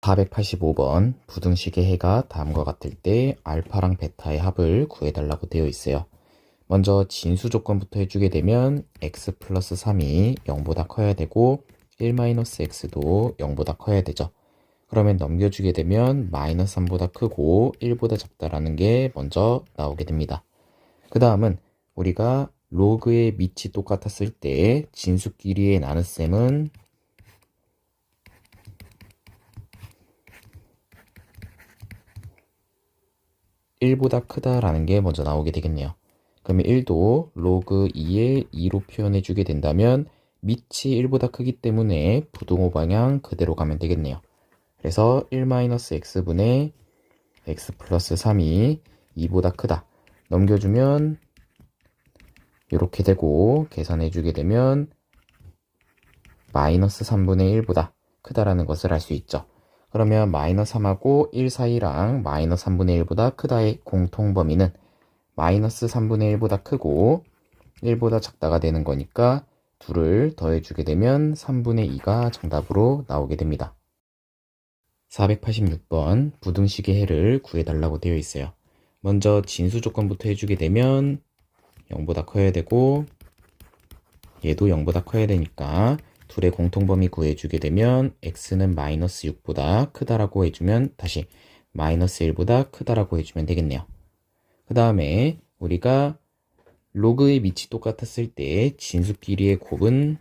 485번 부등식의 해가 다음과 같을 때 알파랑 베타의 합을 구해달라고 되어 있어요. 먼저 진수 조건부터 해주게 되면 x 플러스 3이 0보다 커야 되고 1-x도 0보다 커야 되죠. 그러면 넘겨주게 되면 마이너스 3보다 크고 1보다 작다라는 게 먼저 나오게 됩니다. 그 다음은 우리가 로그의 밑이 똑같았을 때 진수끼리의 나눗셈은 1보다 크다라는 게 먼저 나오게 되겠네요. 그러면 1도 로그 2의 2로 표현해 주게 된다면 밑이 1보다 크기 때문에 부등호 방향 그대로 가면 되겠네요. 그래서 1-x분의 x 플러스 3이 2보다 크다. 넘겨주면 이렇게 되고 계산해 주게 되면 마이너스 3분의 1보다 크다라는 것을 알 수 있죠. 그러면 마이너스 3하고 1 사이랑 마이너스 3분의 1보다 크다의 공통범위는 마이너스 3분의 1보다 크고 1보다 작다가 되는 거니까 둘을 더해주게 되면 3분의 2가 정답으로 나오게 됩니다. 486번 부등식의 해를 구해달라고 되어 있어요. 먼저 진수 조건부터 해주게 되면 0보다 커야 되고 얘도 0보다 커야 되니까 둘의 공통범위 구해주게 되면 x는 마이너스 6보다 크다라고 해주면 다시 마이너스 1보다 크다라고 해주면 되겠네요. 그 다음에 우리가 로그의 밑이 똑같았을 때 진수끼리의 곱은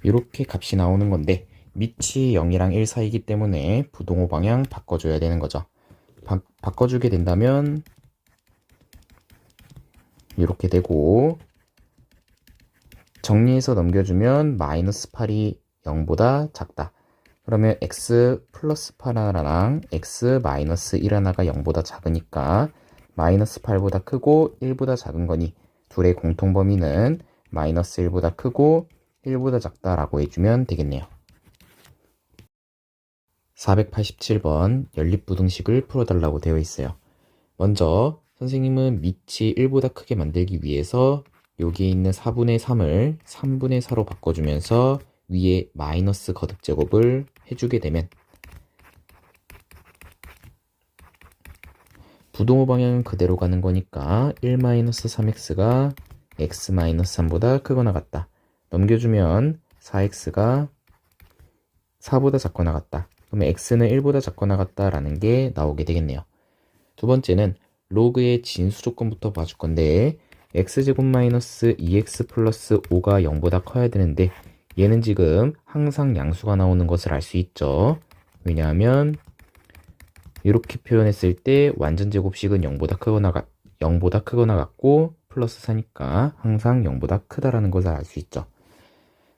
이렇게 값이 나오는 건데 밑이 0이랑 1 사이이기 때문에 부등호 방향 바꿔줘야 되는 거죠. 바꿔주게 된다면 이렇게 되고 정리해서 넘겨주면 마이너스 8이 0보다 작다. 그러면 x 플러스 8하나랑 x 마이너스 1하나가 0보다 작으니까 마이너스 8보다 크고 1보다 작은 거니 둘의 공통범위는 마이너스 1보다 크고 1보다 작다라고 해주면 되겠네요. 487번 연립부등식을 풀어달라고 되어 있어요. 먼저 선생님은 밑이 1보다 크게 만들기 위해서 여기에 있는 4분의 3을 3분의 4로 바꿔주면서 위에 마이너스 거듭제곱을 해주게 되면 부등호 방향은 그대로 가는 거니까 1-3x가 x-3보다 크거나 같다. 넘겨주면 4x가 4보다 작거나 같다. 그러면 x는 1보다 작거나 같다라는 게 나오게 되겠네요. 두 번째는 로그의 진수 조건부터 봐줄 건데 x제곱 마이너스 2x 플러스 5가 0보다 커야 되는데 얘는 지금 항상 양수가 나오는 것을 알 수 있죠. 왜냐하면 이렇게 표현했을 때 완전 제곱식은 0보다 크거나 같고 플러스 4니까 항상 0보다 크다라는 것을 알 수 있죠.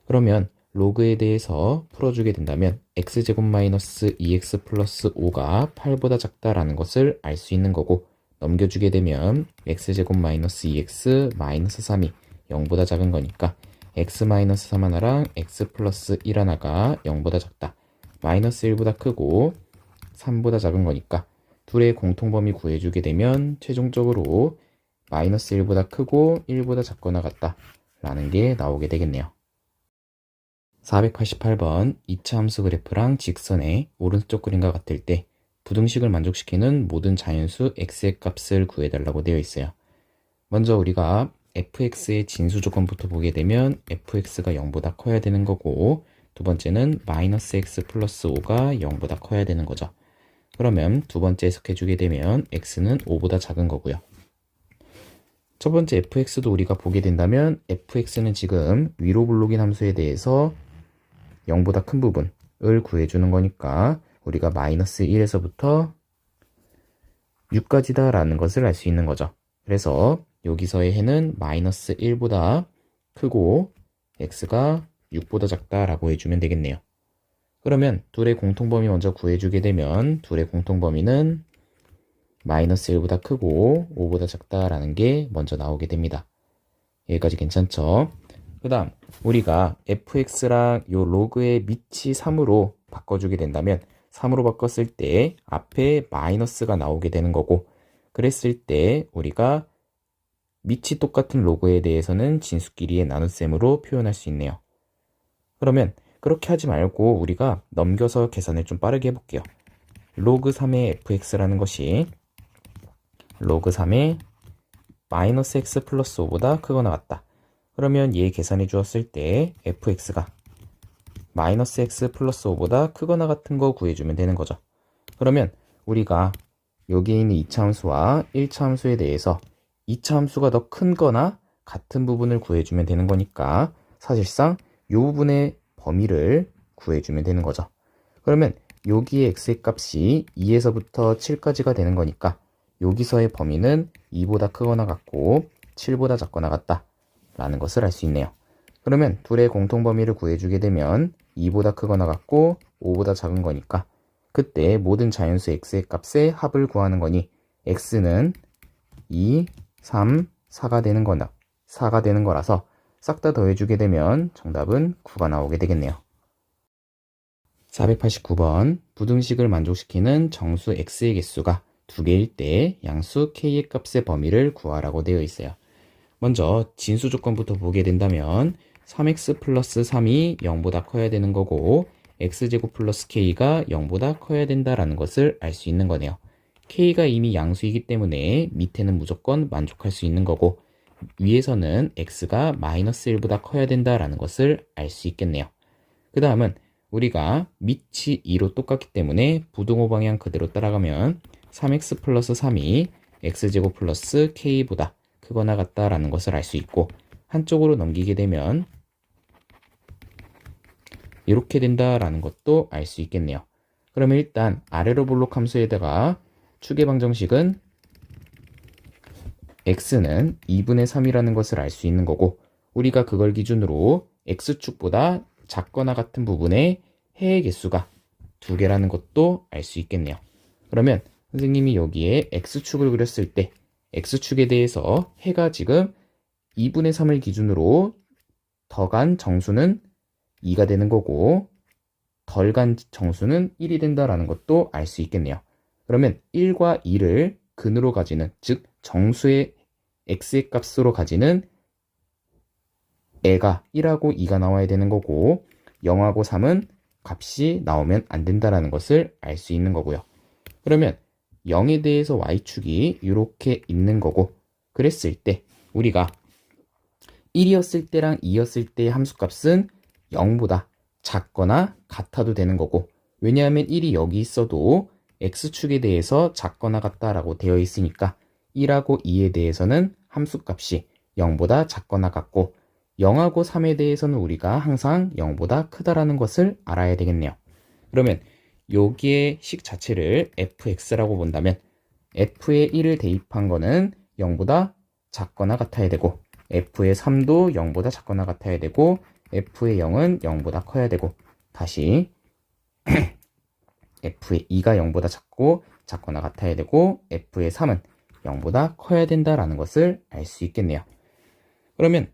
그러면 로그에 대해서 풀어주게 된다면 x제곱 마이너스 2x 플러스 5가 8보다 작다라는 것을 알 수 있는 거고 넘겨주게 되면 x제곱 마이너스 2x 마이너스 3이 0보다 작은 거니까 x 마이너스 3 하나랑 x 플러스 1 하나가 0보다 작다. 마이너스 1보다 크고 3보다 작은 거니까 둘의 공통범위 구해주게 되면 최종적으로 마이너스 1보다 크고 1보다 작거나 같다 라는 게 나오게 되겠네요. 488번 2차 함수 그래프랑 직선의 오른쪽 그림과 같을 때 부등식을 만족시키는 모든 자연수 x의 값을 구해달라고 되어 있어요. 먼저 우리가 fx의 진수 조건부터 보게 되면 fx가 0보다 커야 되는 거고 두 번째는 마이너스 x 플러스 5가 0보다 커야 되는 거죠. 그러면 두 번째 해석해주게 되면 x는 5보다 작은 거고요. 첫 번째 fx도 우리가 보게 된다면 fx는 지금 위로 블록인 함수에 대해서 0보다 큰 부분을 구해주는 거니까 우리가 마이너스 1에서부터 6까지다 라는 것을 알 수 있는 거죠. 그래서 여기서의 해는 마이너스 1보다 크고 x가 6보다 작다 라고 해주면 되겠네요. 그러면 둘의 공통범위 먼저 구해주게 되면 둘의 공통범위는 마이너스 1보다 크고 5보다 작다 라는 게 먼저 나오게 됩니다. 여기까지 괜찮죠? 그 다음 우리가 fx랑 요 로그의 밑이 3으로 바꿔주게 된다면 3으로 바꿨을 때 앞에 마이너스가 나오게 되는 거고 그랬을 때 우리가 밑이 똑같은 로그에 대해서는 진수끼리의 나눗셈으로 표현할 수 있네요. 그러면 그렇게 하지 말고 우리가 넘겨서 계산을 좀 빠르게 해볼게요. 로그 3의 fx라는 것이 로그 3의 마이너스 x 플러스 5보다 크거나 같다. 그러면 얘 계산해 주었을 때 fx가 마이너스 x 플러스 5보다 크거나 같은 거 구해주면 되는 거죠. 그러면 우리가 여기에 있는 2차 함수와 1차 함수에 대해서 2차 함수가 더 큰 거나 같은 부분을 구해주면 되는 거니까 사실상 이 부분의 범위를 구해주면 되는 거죠. 그러면 여기에 x의 값이 2에서부터 7까지가 되는 거니까 여기서의 범위는 2보다 크거나 같고 7보다 작거나 같다 라는 것을 알 수 있네요. 그러면 둘의 공통범위를 구해주게 되면 2보다 크거나 같고 5보다 작은 거니까 그때 모든 자연수 x의 값의 합을 구하는 거니 x는 2, 3, 4가 되는 거라서 싹 다 더해주게 되면 정답은 9가 나오게 되겠네요. 489번 부등식을 만족시키는 정수 x의 개수가 2개일 때 양수 k의 값의 범위를 구하라고 되어 있어요. 먼저 진수 조건부터 보게 된다면 3x 플러스 3이 0보다 커야 되는 거고 x제곱 플러스 k가 0보다 커야 된다라는 것을 알 수 있는 거네요. k가 이미 양수이기 때문에 밑에는 무조건 만족할 수 있는 거고 위에서는 x가 마이너스 1보다 커야 된다라는 것을 알 수 있겠네요. 그 다음은 우리가 밑이 2로 똑같기 때문에 부등호 방향 그대로 따라가면 3x 플러스 3이 x제곱 플러스 k보다 크거나 같다라는 것을 알 수 있고 한쪽으로 넘기게 되면 이렇게 된다라는 것도 알 수 있겠네요. 그러면 일단 아래로 볼록 함수에다가 축의 방정식은 x는 2분의 3이라는 것을 알 수 있는 거고 우리가 그걸 기준으로 x축보다 작거나 같은 부분의 해의 개수가 2개라는 것도 알 수 있겠네요. 그러면 선생님이 여기에 x축을 그렸을 때 x축에 대해서 해가 지금 2분의 3을 기준으로 더간 정수는 2가 되는 거고 덜 간 정수는 1이 된다라는 것도 알 수 있겠네요. 그러면 1과 2를 근으로 가지는 즉 정수의 x의 값으로 가지는 애가 1하고 2가 나와야 되는 거고 0하고 3은 값이 나오면 안 된다라는 것을 알 수 있는 거고요. 그러면 0에 대해서 y축이 이렇게 있는 거고 그랬을 때 우리가 1이었을 때랑 2였을 때의 함수값은 0보다 작거나 같아도 되는 거고 왜냐하면 1이 여기 있어도 x축에 대해서 작거나 같다라고 되어 있으니까 1하고 2에 대해서는 함수값이 0보다 작거나 같고 0하고 3에 대해서는 우리가 항상 0보다 크다라는 것을 알아야 되겠네요. 그러면 여기에 식 자체를 fx라고 본다면 f에 1을 대입한 거는 0보다 작거나 같아야 되고 f의 3도 0보다 작거나 같아야 되고 f의 0은 0보다 커야 되고 다시 f의 2가 0보다 작거나 같아야 되고 f의 3은 0보다 커야 된다라는 것을 알 수 있겠네요. 그러면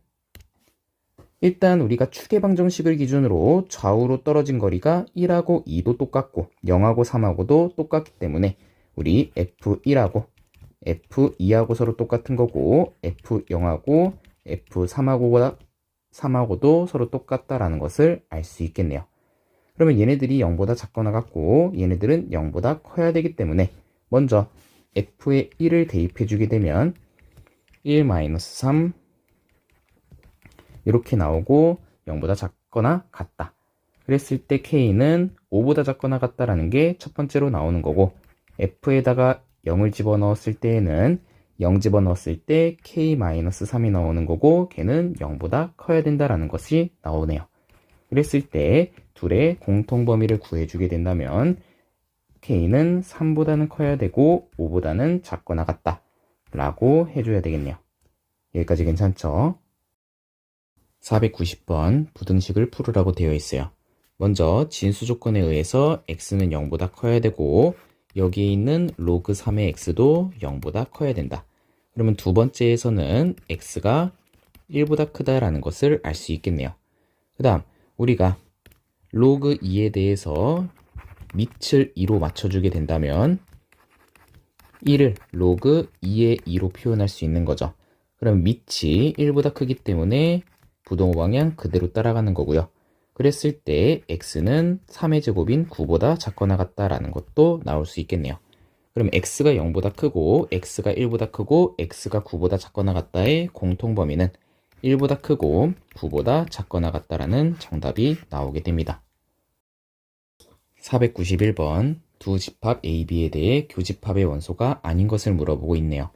일단 우리가 축의 방정식을 기준으로 좌우로 떨어진 거리가 1하고 2도 똑같고 0하고 3하고도 똑같기 때문에 우리 f1하고 f2하고 서로 똑같은 거고 f0하고 f3하고도 서로 똑같다라는 것을 알 수 있겠네요. 그러면 얘네들이 0보다 작거나 같고 얘네들은 0보다 커야 되기 때문에 먼저 f에 1을 대입해 주게 되면 1-3 이렇게 나오고 0보다 작거나 같다. 그랬을 때 k는 5보다 작거나 같다라는 게 첫 번째로 나오는 거고 f에다가 0을 집어넣었을 때에는 0 집어넣었을 때 k-3이 나오는 거고 걔는 0보다 커야 된다라는 것이 나오네요. 그랬을 때 둘의 공통범위를 구해주게 된다면 k는 3보다는 커야 되고 5보다는 작거나 같다 라고 해줘야 되겠네요. 여기까지 괜찮죠? 490번 부등식을 풀으라고 되어 있어요. 먼저 진수 조건에 의해서 x는 0보다 커야 되고 여기에 있는 로그 3의 x도 0보다 커야 된다. 그러면 두 번째에서는 x가 1보다 크다라는 것을 알 수 있겠네요. 그 다음 우리가 로그 2에 대해서 밑을 2로 맞춰주게 된다면 1을 로그 2의 2로 표현할 수 있는 거죠. 그럼 밑이 1보다 크기 때문에 부동호 방향 그대로 따라가는 거고요. 그랬을 때 x는 3의 제곱인 9보다 작거나 같다라는 것도 나올 수 있겠네요. 그럼 x가 0보다 크고 x가 1보다 크고 x가 9보다 작거나 같다의 공통범위는 1보다 크고 9보다 작거나 같다라는 정답이 나오게 됩니다. 491번 두 집합 A, B에 대해 교집합의 원소가 아닌 것을 물어보고 있네요.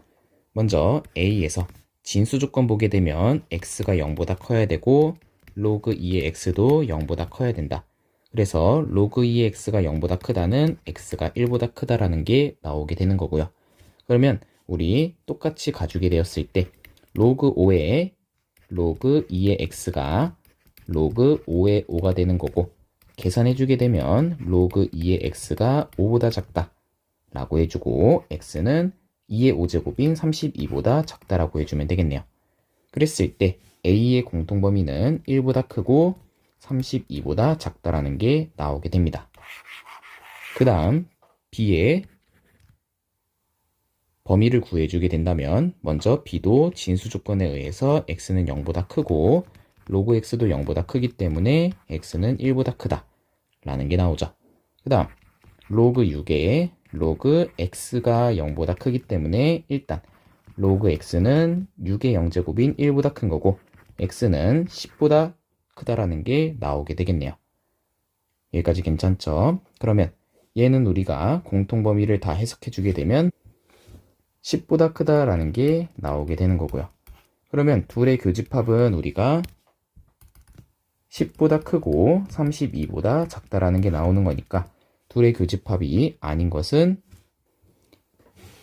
먼저 A에서 진수 조건 보게 되면 x가 0보다 커야 되고 로그 2의 x도 0보다 커야 된다. 그래서 로그 2의 x가 0보다 크다는 x가 1보다 크다라는 게 나오게 되는 거고요. 그러면 우리 똑같이 가주게 되었을 때 로그 5의 로그 2의 x가 로그 5의 5가 되는 거고 계산해주게 되면 로그 2의 x가 5보다 작다 라고 해주고 x는 2의 5제곱인 32보다 작다라고 해주면 되겠네요. 그랬을 때 A의 공통범위는 1보다 크고 32보다 작다라는 게 나오게 됩니다. 그 다음 B의 범위를 구해주게 된다면 먼저 B도 진수 조건에 의해서 x는 0보다 크고 로그 x도 0보다 크기 때문에 x는 1보다 크다 라는 게 나오죠. 그 다음 로그 6에 로그 x가 0보다 크기 때문에 일단 로그 x는 6의 0제곱인 1보다 큰 거고 x는 10보다 크다라는 게 나오게 되겠네요. 여기까지 괜찮죠? 그러면 얘는 우리가 공통범위를 다 해석해주게 되면 10보다 크다라는 게 나오게 되는 거고요. 그러면 둘의 교집합은 우리가 10보다 크고 32보다 작다라는 게 나오는 거니까 둘의 교집합이 아닌 것은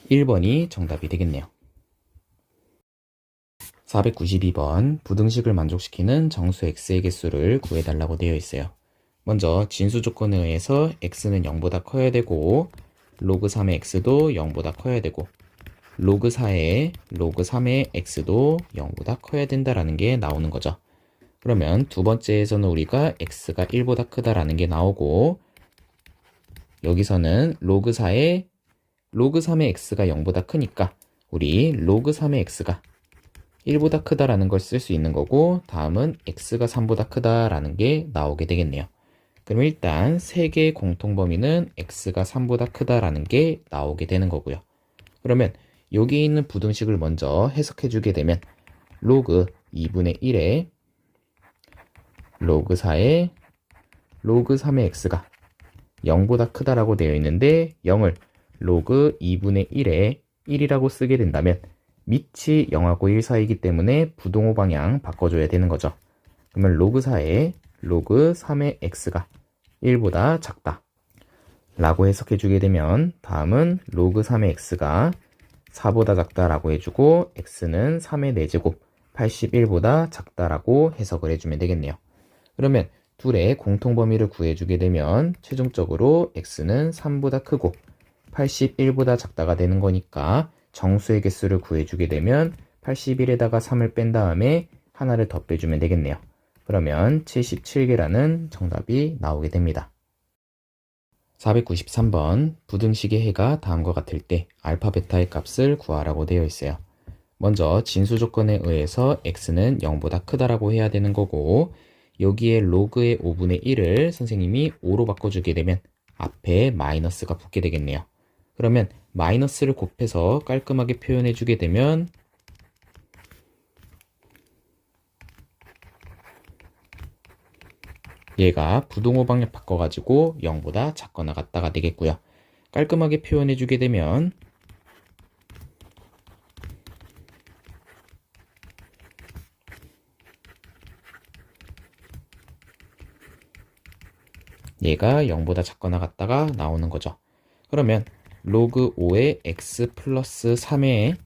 1번이 정답이 되겠네요. 492번 부등식을 만족시키는 정수 x의 개수를 구해달라고 되어 있어요. 먼저 진수 조건에 의해서 x는 0보다 커야 되고 로그 3의 x도 0보다 커야 되고 로그 4의 로그 3의 x도 0보다 커야 된다라는 게 나오는 거죠. 그러면 두 번째에서는 우리가 x가 1보다 크다라는 게 나오고 여기서는 로그 4의 로그 3의 x가 0보다 크니까 우리 로그 3의 x가 1보다 크다라는 걸 쓸 수 있는 거고 다음은 x가 3보다 크다라는 게 나오게 되겠네요. 그럼 일단 세 개의 공통범위는 x가 3보다 크다라는 게 나오게 되는 거고요. 그러면 여기 있는 부등식을 먼저 해석해 주게 되면 로그 2분의 1에 로그 4에 로그 3의 x가 0보다 크다라고 되어 있는데 0을 로그 2분의 1에 1이라고 쓰게 된다면 밑이 0하고 1 사이이기 때문에 부동호 방향 바꿔줘야 되는 거죠. 그러면 로그 4에 로그 3의 x가 1보다 작다 라고 해석해 주게 되면 다음은 로그 3의 x가 4보다 작다라고 해주고 x는 3의 4제곱 81보다 작다라고 해석을 해주면 되겠네요. 그러면 둘의 공통범위를 구해주게 되면 최종적으로 x는 3보다 크고 81보다 작다가 되는 거니까 정수의 개수를 구해주게 되면 81에다가 3을 뺀 다음에 하나를 더 빼주면 되겠네요. 그러면 77개라는 정답이 나오게 됩니다. 493번 부등식의 해가 다음과 같을 때 알파 베타의 값을 구하라고 되어 있어요. 먼저 진수 조건에 의해서 x는 0보다 크다라고 해야 되는 거고 여기에 로그의 5분의 1을 선생님이 5로 바꿔주게 되면 앞에 마이너스가 붙게 되겠네요. 그러면 마이너스를 곱해서 깔끔하게 표현해 주게 되면 얘가 부동호 방향 바꿔가지고 0보다 작거나 같다가 되겠고요. 깔끔하게 표현해 주게 되면 얘가 0보다 작거나 같다가 나오는 거죠. 그러면 로그 5의 x 플러스 3의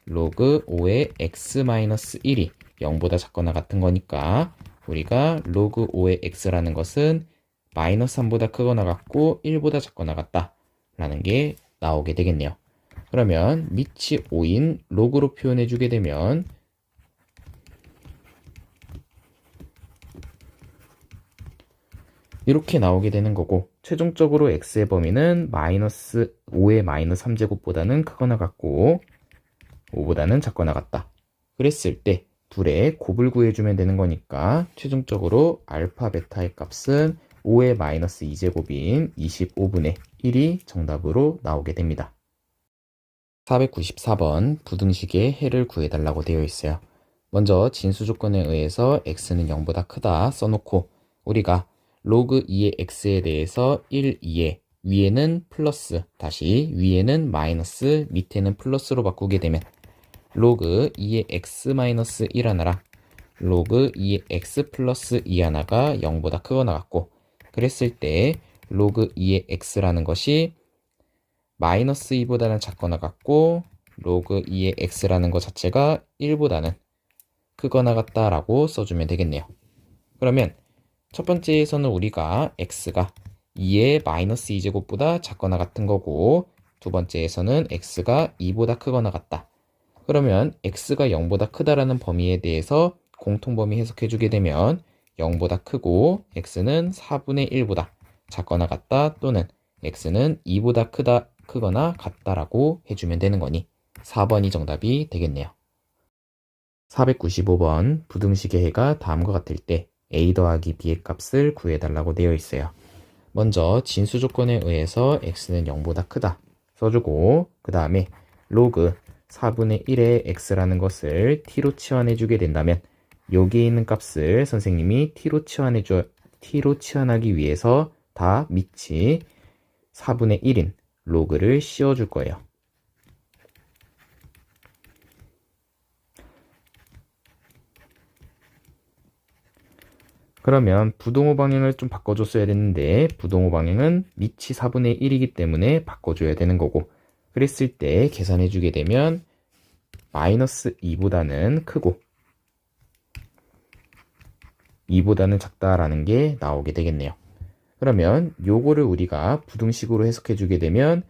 로그 5의 x 마이너스 1이 0보다 작거나 같은 거니까 우리가 로그 5의 x라는 것은 마이너스 3보다 크거나 같고 1보다 작거나 같다 라는 게 나오게 되겠네요. 그러면 밑이 5인 로그로 표현해 주게 되면 이렇게 나오게 되는 거고 최종적으로 x의 범위는 마이너스 5의 마이너스 3제곱보다는 크거나 같고 5보다는 작거나 같다 그랬을 때 둘의 곱을 구해주면 되는 거니까 최종적으로 알파 베타의 값은 5의 마이너스 2제곱인 25분의 1이 정답으로 나오게 됩니다. 494번 부등식의 해를 구해달라고 되어 있어요. 먼저 진수 조건에 의해서 x는 0보다 크다 써놓고 우리가 로그 2의 x에 대해서 1, 2에 위에는 플러스, 다시 위에는 마이너스, 밑에는 플러스로 바꾸게 되면 로그 2의 x 마이너스 1 하나랑 로그 2의 x 플러스 2 하나가 0보다 크거나 같고 그랬을 때 로그 2의 x라는 것이 마이너스 2보다는 작거나 같고 로그 2의 x라는 것 자체가 1보다는 크거나 같다라고 써주면 되겠네요. 그러면 첫 번째에서는 우리가 x가 2의 마이너스 2제곱보다 작거나 같은 거고 두 번째에서는 x가 2보다 크거나 같다. 그러면 x가 0보다 크다라는 범위에 대해서 공통범위 해석해주게 되면 0보다 크고 x는 4분의 1보다 작거나 같다 또는 x는 2보다 크거나 같다라고 해주면 되는 거니 4번이 정답이 되겠네요. 495번 부등식의 해가 다음과 같을 때 a 더하기 b의 값을 구해달라고 되어 있어요. 먼저 진수 조건에 의해서 x는 0보다 크다 써주고 그 다음에 로그 4분의 1의 x라는 것을 t로 치환해주게 된다면 여기에 있는 값을 선생님이 t로 치환하기 위해서 다 밑이 4분의 1인 로그를 씌워줄 거예요. 그러면 부동호 방향을 좀 바꿔줬어야 됐는데 부동호 방향은 밑이 4분의 1이기 때문에 바꿔줘야 되는 거고 그랬을 때 계산해주게 되면 마이너스 2보다는 크고 2보다는 작다라는 게 나오게 되겠네요. 그러면 요거를 우리가 부등식으로 해석해주게 되면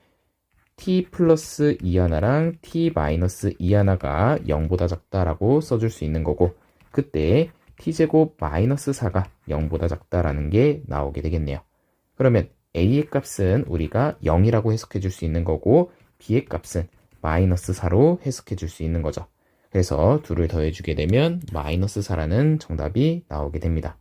t 플러스 2 하나랑 t 마이너스 2 하나가 0보다 작다라고 써줄 수 있는 거고 그때 t제곱 마이너스 4가 0보다 작다라는 게 나오게 되겠네요. 그러면 a의 값은 우리가 0이라고 해석해 줄 수 있는 거고 b의 값은 마이너스 4로 해석해 줄 수 있는 거죠. 그래서 둘을 더해주게 되면 마이너스 4라는 정답이 나오게 됩니다.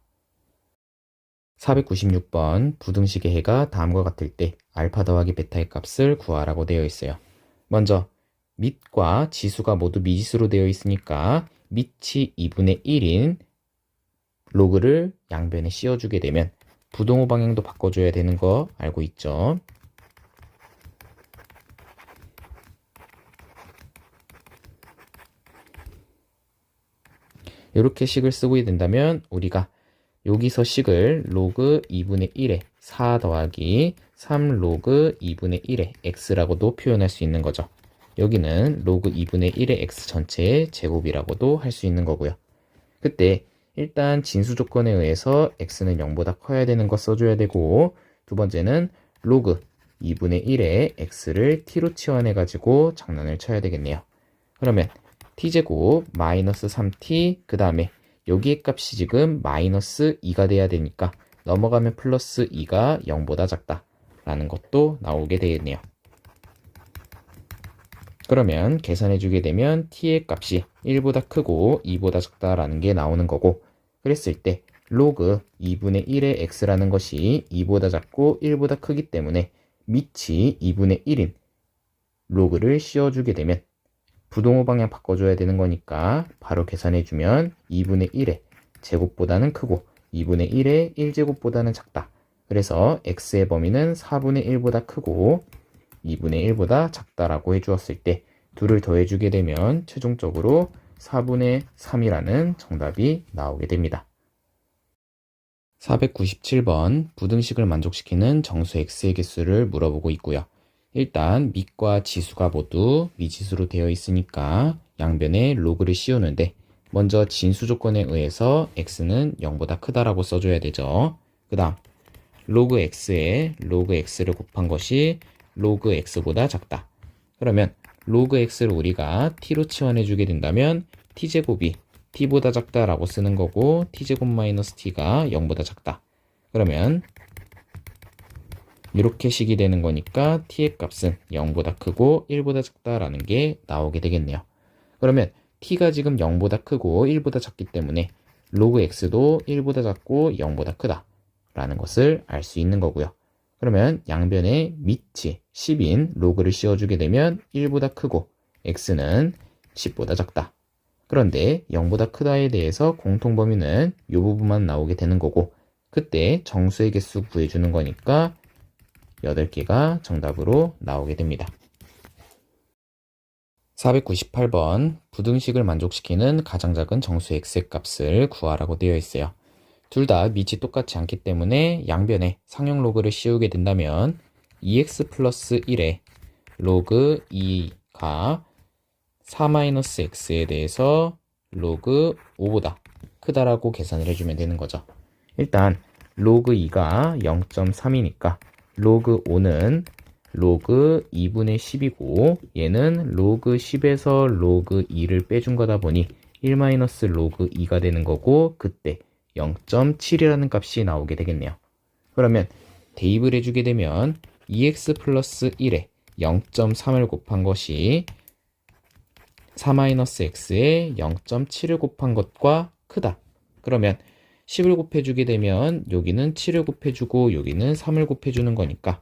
496번 부등식의 해가 다음과 같을 때 알파 더하기 베타의 값을 구하라고 되어 있어요. 먼저 밑과 지수가 모두 미지수로 되어 있으니까 밑이 2분의 1인 로그를 양변에 씌워주게 되면 부동호 방향도 바꿔줘야 되는 거 알고 있죠? 이렇게 식을 쓰고 된다면 우리가 여기서 식을 로그 2분의 1에 4 더하기 3 로그 2분의 1에 x라고도 표현할 수 있는 거죠. 여기는 로그 2분의 1의 x 전체의 제곱이라고도 할 수 있는 거고요. 그때 일단 진수 조건에 의해서 x는 0보다 커야 되는 거 써줘야 되고 두 번째는 로그 2분의 1의 x를 t로 치환해가지고 장난을 쳐야 되겠네요. 그러면 t제곱 마이너스 3t 그 다음에 여기의 값이 지금 마이너스 2가 돼야 되니까 넘어가면 플러스 2가 0보다 작다 라는 것도 나오게 되겠네요. 그러면 계산해주게 되면 t의 값이 1보다 크고 2보다 작다라는 게 나오는 거고 그랬을 때 로그 2분의 1의 x라는 것이 2보다 작고 1보다 크기 때문에 밑이 2분의 1인 로그를 씌워주게 되면 부동호 방향 바꿔줘야 되는 거니까 바로 계산해주면 2분의 1의 제곱보다는 크고 2분의 1의 1제곱보다는 작다. 그래서 x의 범위는 4분의 1보다 크고 2분의 1보다 작다라고 해주었을 때 둘을 더해주게 되면 최종적으로 4분의 3이라는 정답이 나오게 됩니다. 497번 부등식을 만족시키는 정수 x의 개수를 물어보고 있고요. 일단 밑과 지수가 모두 미지수로 되어 있으니까 양변에 로그를 씌우는데 먼저 진수 조건에 의해서 x는 0보다 크다라고 써줘야 되죠. 그 다음 로그 x에 로그 x를 곱한 것이 로그 x보다 작다. 그러면 로그 x를 우리가 t로 치환해주게 된다면 t제곱이 t보다 작다라고 쓰는 거고 t제곱 마이너스 t가 0보다 작다. 그러면 이렇게 식이 되는 거니까 t의 값은 0보다 크고 1보다 작다라는 게 나오게 되겠네요. 그러면 t가 지금 0보다 크고 1보다 작기 때문에 로그 x도 1보다 작고 0보다 크다 라는 것을 알 수 있는 거고요. 그러면 양변에 밑이 10인 로그를 씌워주게 되면 1보다 크고 x는 10보다 작다. 그런데 0보다 크다에 대해서 공통범위는 이 부분만 나오게 되는 거고, 그때 정수의 개수 구해주는 거니까 8개가 정답으로 나오게 됩니다. 498번 부등식을 만족시키는 가장 작은 정수 x의 값을 구하라고 되어 있어요. 둘 다 밑이 똑같지 않기 때문에 양변에 상용 로그를 씌우게 된다면 2x 플러스 1에 로그 2가 4-x에 대해서 로그 5보다 크다라고 계산을 해주면 되는 거죠. 일단 로그 2가 0.3이니까 로그 5는 로그 2분의 10이고 얘는 로그 10에서 로그 2를 빼준 거다 보니 1-로그 2가 되는 거고, 그때 0.7이라는 값이 나오게 되겠네요. 그러면 대입을 해주게 되면 2x 플러스 1에 0.3을 곱한 것이 4-x에 0.7을 곱한 것과 크다. 그러면 10을 곱해주게 되면 여기는 7을 곱해주고 여기는 3을 곱해주는 거니까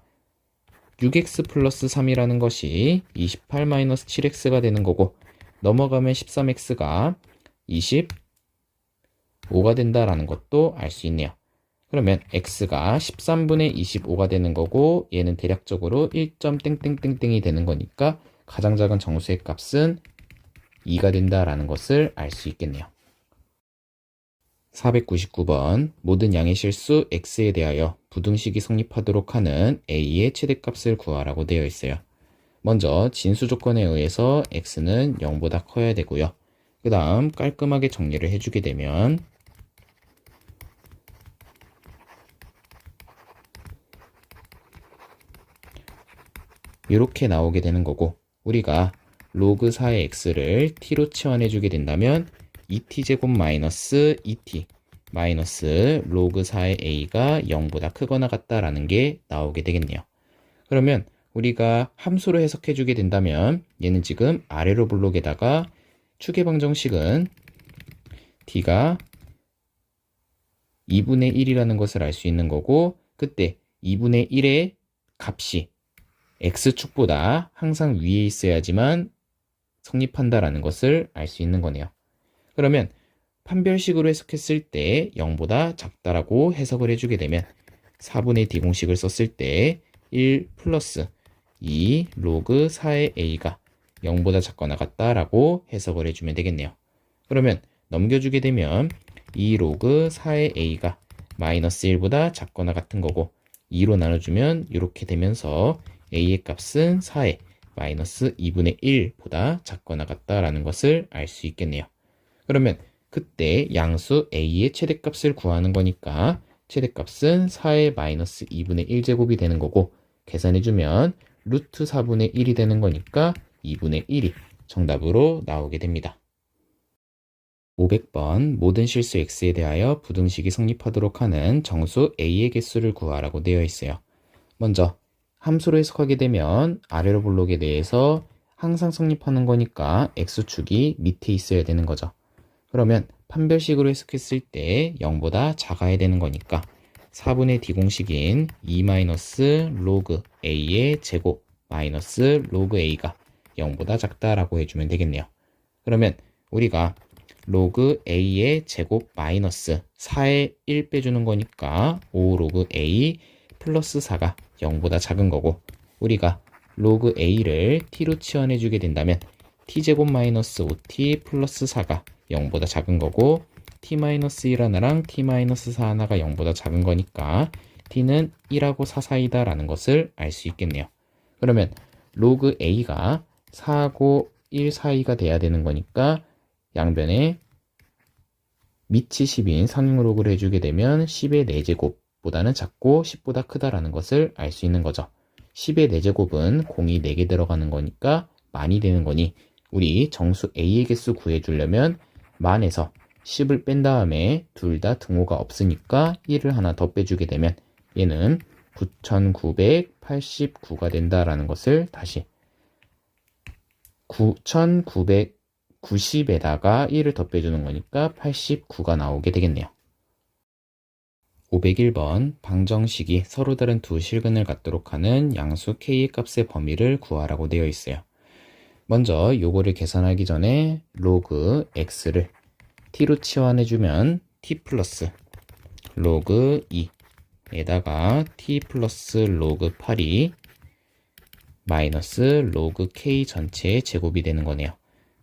6x 플러스 3이라는 것이 28-7x가 되는 거고, 넘어가면 13x가 25가 된다라는 것도 알 수 있네요. 그러면 x가 13분의 25가 되는 거고 얘는 대략적으로 1.땡땡땡땡이 되는 거니까 가장 작은 정수의 값은 2가 된다라는 것을 알 수 있겠네요. 499번 모든 양의 실수 x에 대하여 부등식이 성립하도록 하는 a의 최대값을 구하라고 되어 있어요. 먼저 진수 조건에 의해서 x는 0보다 커야 되고요. 그 다음 깔끔하게 정리를 해주게 되면 이렇게 나오게 되는 거고, 우리가 로그 4의 x를 t로 치환해 주게 된다면 2t제곱 마이너스 2t 마이너스 로그 4의 a가 0보다 크거나 같다라는 게 나오게 되겠네요. 그러면 우리가 함수로 해석해 주게 된다면 얘는 지금 아래로 블록에다가 추계 방정식은 t가 2분의 1이라는 것을 알 수 있는 거고, 그때 2분의 1의 값이 x축보다 항상 위에 있어야지만 성립한다라는 것을 알 수 있는 거네요. 그러면 판별식으로 해석했을 때 0보다 작다라고 해석을 해주게 되면 4분의 d 공식을 썼을 때 1 플러스 2 로그 4의 a가 0보다 작거나 같다라고 해석을 해주면 되겠네요. 그러면 넘겨주게 되면 2 로그 4의 a가 마이너스 1보다 작거나 같은 거고, 2로 나눠주면 이렇게 되면서 a의 값은 4의 마이너스 2분의 1보다 작거나 같다라는 것을 알 수 있겠네요. 그러면 그때 양수 a의 최대값을 구하는 거니까 최대값은 4의 마이너스 2분의 1제곱이 되는 거고, 계산해주면 루트 4분의 1이 되는 거니까 2분의 1이 정답으로 나오게 됩니다. 500번 모든 실수 x에 대하여 부등식이 성립하도록 하는 정수 a의 개수를 구하라고 되어 있어요. 먼저 함수로 해석하게 되면 아래로 블록에 대해서 항상 성립하는 거니까 x축이 밑에 있어야 되는 거죠. 그러면 판별식으로 해석했을 때 0보다 작아야 되는 거니까 4분의 d 공식인 2-로그 a의 제곱 마이너스 로그 a가 0보다 작다라고 해주면 되겠네요. 그러면 우리가 로그 a의 제곱 마이너스 4에 1 빼주는 거니까 5 로그 a 플러스 4가 0보다 작은 거고, 우리가 로그 a를 t로 치환해 주게 된다면 t제곱 마이너스 5t 플러스 4가 0보다 작은 거고, t-1 하나랑 t-4 하나가 0보다 작은 거니까 t는 1하고 4 사이다 라는 것을 알 수 있겠네요. 그러면 로그 a가 4하고 1 사이가 돼야 되는 거니까 양변에 밑이 10인 상용 로그를 해주게 되면 10의 4제곱보다는 작고 10보다 크다라는 것을 알 수 있는 거죠. 10의 4제곱은 공이 4개 들어가는 거니까 만이 되는 거니, 우리 정수 a의 개수 구해주려면 만에서 10을 뺀 다음에 둘 다 등호가 없으니까 1을 하나 더 빼주게 되면 얘는 9989가 된다라는 것을 다시 9989 90에다가 1을 더빼주는 거니까 89가 나오게 되겠네요. 501번 방정식이 서로 다른 두 실근을 갖도록 하는 양수 k의 값의 범위를 구하라고 되어 있어요. 먼저 요거를 계산하기 전에 로그 x를 t로 치환해주면 t 플러스 로그 2에다가 t 플러스 로그 8이 마이너스 로그 k 전체의 제곱이 되는 거네요.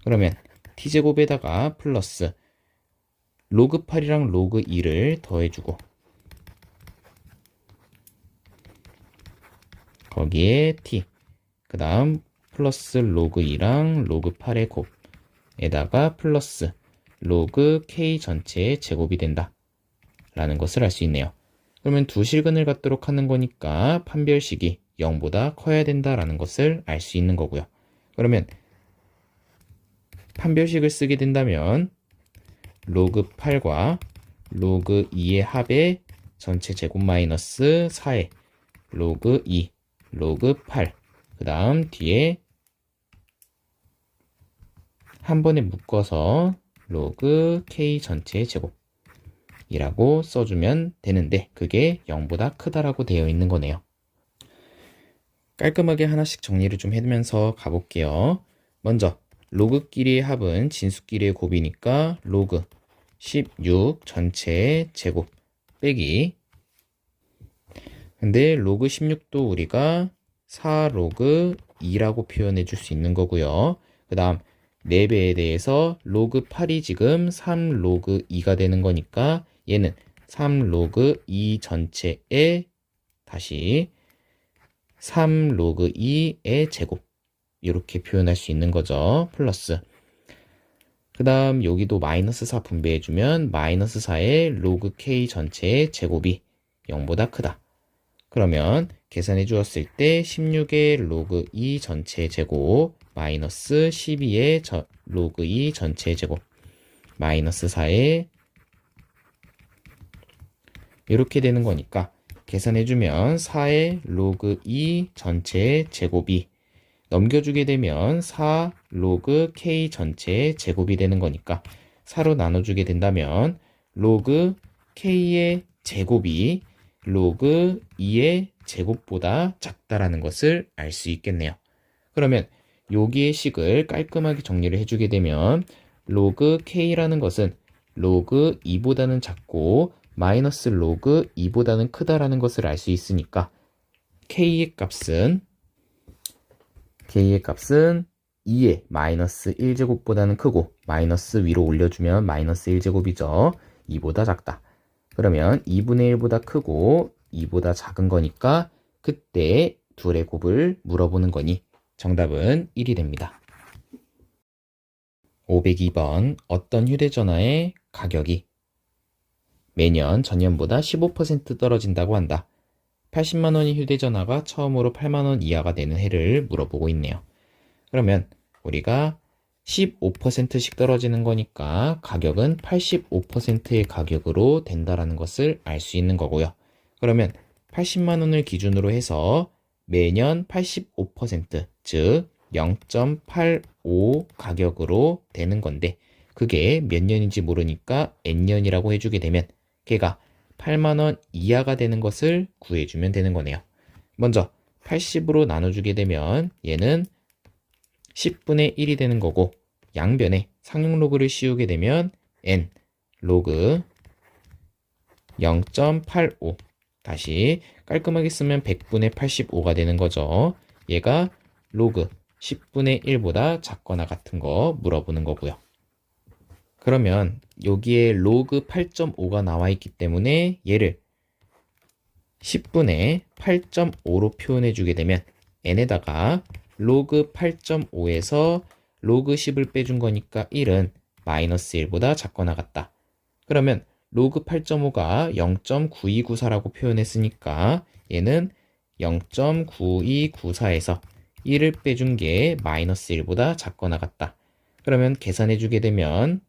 그러면 t제곱에다가 플러스 로그 8이랑 로그 2를 더해주고 거기에 t 그 다음 플러스 로그 2랑 로그 8의 곱에다가 플러스 로그 k 전체의 제곱이 된다 라는 것을 알 수 있네요. 그러면 두 실근을 갖도록 하는 거니까 판별식이 0보다 커야 된다라는 것을 알 수 있는 거고요. 그러면 판별식을 쓰게 된다면 로그 8과 로그 2의 합의 전체 제곱 마이너스 4의 로그 2, 로그 8, 그 다음 뒤에 한 번에 묶어서 로그 k 전체의 제곱이라고 써주면 되는데 그게 0보다 크다라고 되어 있는 거네요. 깔끔하게 하나씩 정리를 좀 해두면서 가볼게요. 먼저 로그끼리의 합은 진수끼리의 곱이니까 로그 16 전체의 제곱 빼기 근데 로그 16도 우리가 4로그 2라고 표현해 줄 수 있는 거고요. 그 다음 4배에 대해서 로그 8이 지금 3로그 2가 되는 거니까 얘는 3로그 2 전체에 다시 3로그 2의 제곱 이렇게 표현할 수 있는 거죠. 플러스 그 다음 여기도 마이너스 4 분배해주면 마이너스 4의 로그 k 전체의 제곱이 0보다 크다. 그러면 계산해 주었을 때 16의 로그 2 전체의 제곱 마이너스 12의 로그 2 전체의 제곱 마이너스 4의 이렇게 되는 거니까 계산해주면 4의 로그 2 전체의 제곱이 넘겨주게 되면 4 로그 k 전체의 제곱이 되는 거니까 4로 나눠주게 된다면 로그 k의 제곱이 로그 2의 제곱보다 작다라는 것을 알 수 있겠네요. 그러면 여기의 식을 깔끔하게 정리를 해주게 되면 로그 k라는 것은 로그 2보다는 작고 마이너스 로그 2보다는 크다라는 것을 알 수 있으니까 k의 값은 2의 마이너스 1제곱보다는 크고 마이너스 위로 올려주면 마이너스 1제곱이죠. 2보다 작다. 그러면 2분의 1보다 크고 2보다 작은 거니까 그때 둘의 곱을 물어보는 거니 정답은 1이 됩니다. 502번 어떤 휴대전화의 가격이 매년 전년보다 15% 떨어진다고 한다. 80만 원의 휴대전화가 처음으로 8만 원 이하가 되는 해를 물어보고 있네요. 그러면 우리가 15%씩 떨어지는 거니까 가격은 85%의 가격으로 된다라는 것을 알 수 있는 거고요. 그러면 80만 원을 기준으로 해서 매년 85%, 즉 0.85 가격으로 되는 건데 그게 몇 년인지 모르니까 n년이라고 해주게 되면 걔가 8만 원 이하가 되는 것을 구해주면 되는 거네요. 먼저 80으로 나눠주게 되면 얘는 10분의 1이 되는 거고 양변에 상용 로그를 씌우게 되면 n 로그 0.85 다시 깔끔하게 쓰면 100분의 85가 되는 거죠. 얘가 로그 10분의 1보다 작거나 같은 거 물어보는 거고요. 그러면 여기에 로그 8.5가 나와 있기 때문에 얘를 10분의 8.5로 표현해 주게 되면 n에다가 로그 8.5에서 로그 10을 빼준 거니까 1은 마이너스 1보다 작거나 같다. 그러면 로그 8.5가 0.9294라고 표현했으니까 얘는 0.9294에서 1을 빼준 게 마이너스 1보다 작거나 같다. 그러면 계산해 주게 되면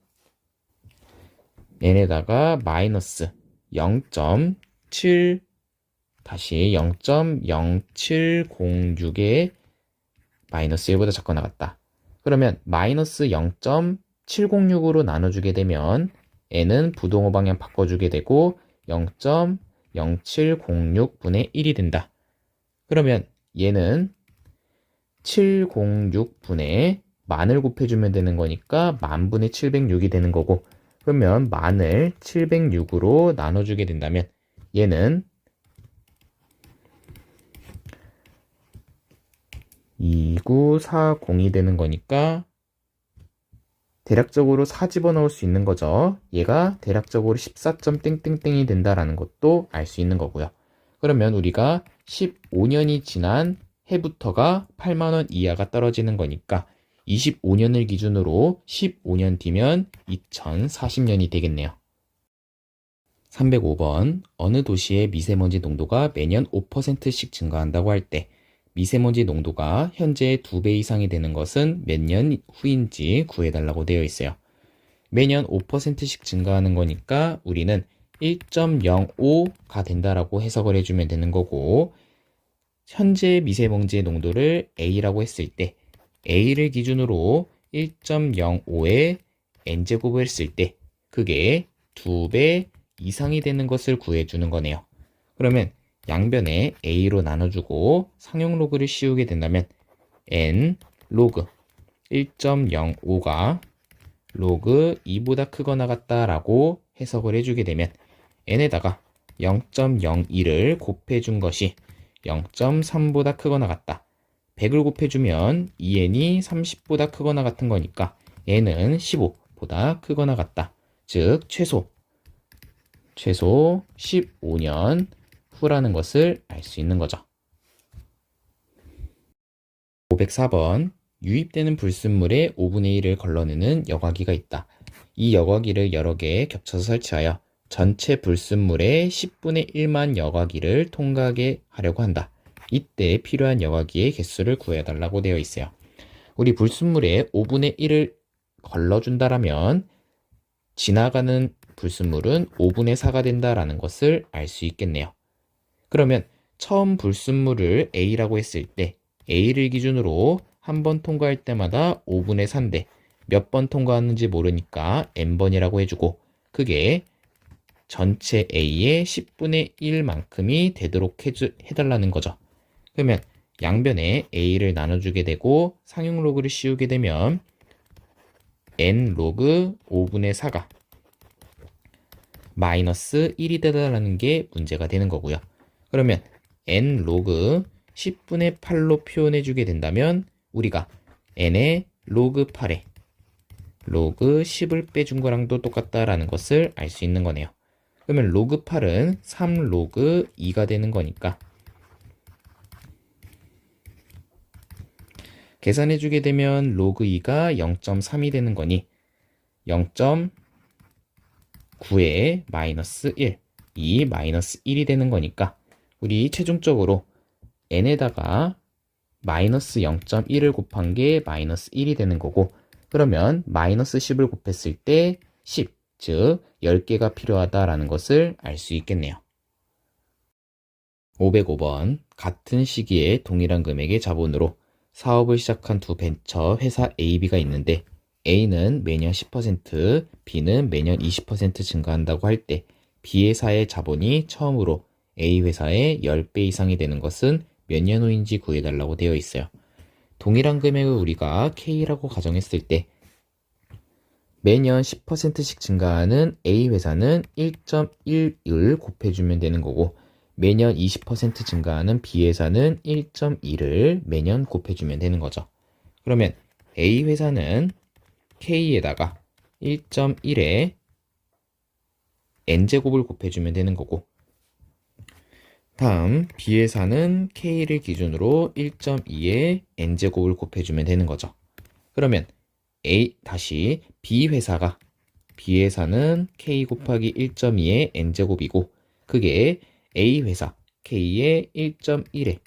n에다가 마이너스 0.7 다시 0.0706에 마이너스 1보다 작거나 같다. 그러면 마이너스 0.706으로 나눠주게 되면 n은 부동호 방향 바꿔주게 되고 0.0706분의 1이 된다. 그러면 얘는 706분의 만을 곱해주면 되는 거니까 만분의 706이 되는 거고, 그러면 만을 706으로 나눠주게 된다면 얘는 2940이 되는 거니까 대략적으로 4 집어넣을 수 있는 거죠. 얘가 대략적으로 14.땡땡땡이 된다라는 것도 알 수 있는 거고요. 그러면 우리가 15년이 지난 해부터가 8만 원 이하가 떨어지는 거니까 25년을 기준으로 15년 뒤면 2040년이 되겠네요. 305번 어느 도시의 미세먼지 농도가 매년 5%씩 증가한다고 할 때 미세먼지 농도가 현재의 2배 이상이 되는 것은 몇 년 후인지 구해달라고 되어 있어요. 매년 5%씩 증가하는 거니까 우리는 1.05가 된다라고 해석을 해주면 되는 거고, 현재 미세먼지의 농도를 A라고 했을 때 A를 기준으로 1.05에 N제곱을 했을 때 그게 2배 이상이 되는 것을 구해주는 거네요. 그러면 양변에 A로 나눠주고 상용 로그를 씌우게 된다면 N 로그 1.05가 로그 2보다 크거나 같다라고 해석을 해주게 되면 N에다가 0.01을 곱해준 것이 0.3보다 크거나 같다. 100을 곱해주면 2n이 30보다 크거나 같은 거니까 n은 15보다 크거나 같다. 즉 최소 15년 후라는 것을 알 수 있는 거죠. 504번 유입되는 불순물의 5분의 1을 걸러내는 여과기가 있다. 이 여과기를 여러 개 겹쳐서 설치하여 전체 불순물의 10분의 1만 여과기를 통과하게 하려고 한다. 이때 필요한 여과기의 개수를 구해달라고 되어 있어요. 우리 불순물의 5분의 1을 걸러준다라면 지나가는 불순물은 5분의 4가 된다라는 것을 알 수 있겠네요. 그러면 처음 불순물을 A라고 했을 때 A를 기준으로 한 번 통과할 때마다 5분의 4인데 몇 번 통과하는지 모르니까 n번이라고 해주고 그게 전체 A의 10분의 1만큼이 되도록 해달라는 거죠. 그러면 양변에 A를 나눠주게 되고 상용 로그를 씌우게 되면 n 로그 5분의 4가 마이너스 1이 되다라는 게 문제가 되는 거고요. 그러면 n 로그 10분의 8로 표현해주게 된다면 우리가 n의 로그 8에 로그 10을 빼준 거랑도 똑같다라는 것을 알 수 있는 거네요. 그러면 로그 8은 3 로그 2가 되는 거니까 계산해주게 되면 로그 2가 0.3이 되는 거니 0.9에 마이너스 1, 이 마이너스 1이 되는 거니까 우리 최종적으로 n에다가 마이너스 0.1을 곱한 게 마이너스 1이 되는 거고 그러면 마이너스 10을 곱했을 때 10, 즉 10개가 필요하다라는 것을 알 수 있겠네요. 505번 같은 시기에 동일한 금액의 자본으로 사업을 시작한 두 벤처 회사 A, B가 있는데 A는 매년 10%, B는 매년 20% 증가한다고 할 때 B 회사의 자본이 처음으로 A 회사의 10배 이상이 되는 것은 몇 년 후인지 구해달라고 되어 있어요. 동일한 금액을 우리가 K라고 가정했을 때 매년 10%씩 증가하는 A 회사는 1.1을 곱해주면 되는 거고 매년 20% 증가하는 B 회사는 1.1을 매년 곱해주면 되는 거죠. 그러면 A 회사는 K에다가 1.1에 N제곱을 곱해주면 되는 거고 다음 B 회사는 K를 기준으로 1.2에 N제곱을 곱해주면 되는 거죠. 그러면 다시 B 회사는 K 곱하기 1.2의 N제곱이고 그게 A 회사 K의 1.1의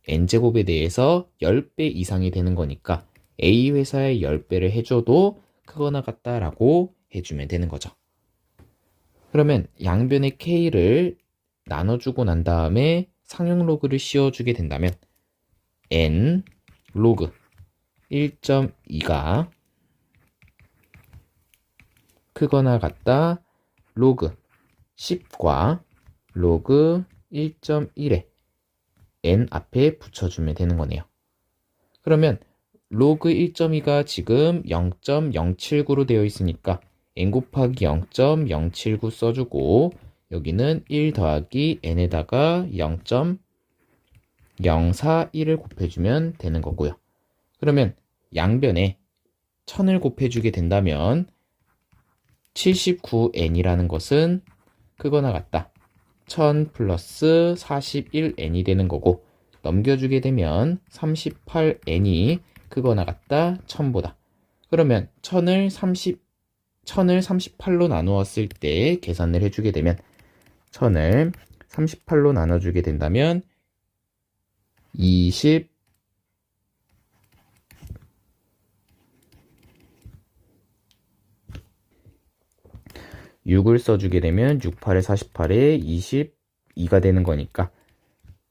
N제곱에 대해서 10배 이상이 되는 거니까 A 회사의 10배를 해줘도 크거나 같다라고 해주면 되는 거죠. 그러면 양변의 K를 나눠주고 난 다음에 상용 로그를 씌워주게 된다면 N 로그 1.2가 크거나 같다. 로그 10과 로그 1.1에 n 앞에 붙여주면 되는 거네요. 그러면 로그 1.2가 지금 0.079로 되어 있으니까 n 곱하기 0.079 써주고 여기는 1 더하기 n에다가 0.041을 곱해주면 되는 거고요. 그러면 양변에 1000을 곱해주게 된다면 79n이라는 것은 크거나 같다. 1000 플러스 41n이 되는 거고 넘겨주게 되면 38n이 크거나 같다. 1000보다. 그러면 1000을 38로 나누었을 때 계산을 해주게 되면 1000을 38로 나눠주게 된다면 6을 써주게 되면 6, 8에 48에 22가 되는 거니까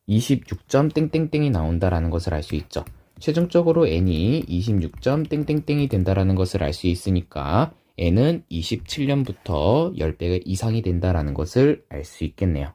26점 땡땡땡이 나온다라는 것을 알 수 있죠. 최종적으로 n이 26점 땡땡땡이 된다라는 것을 알 수 있으니까 n은 27년부터 10배가 이상이 된다라는 것을 알 수 있겠네요.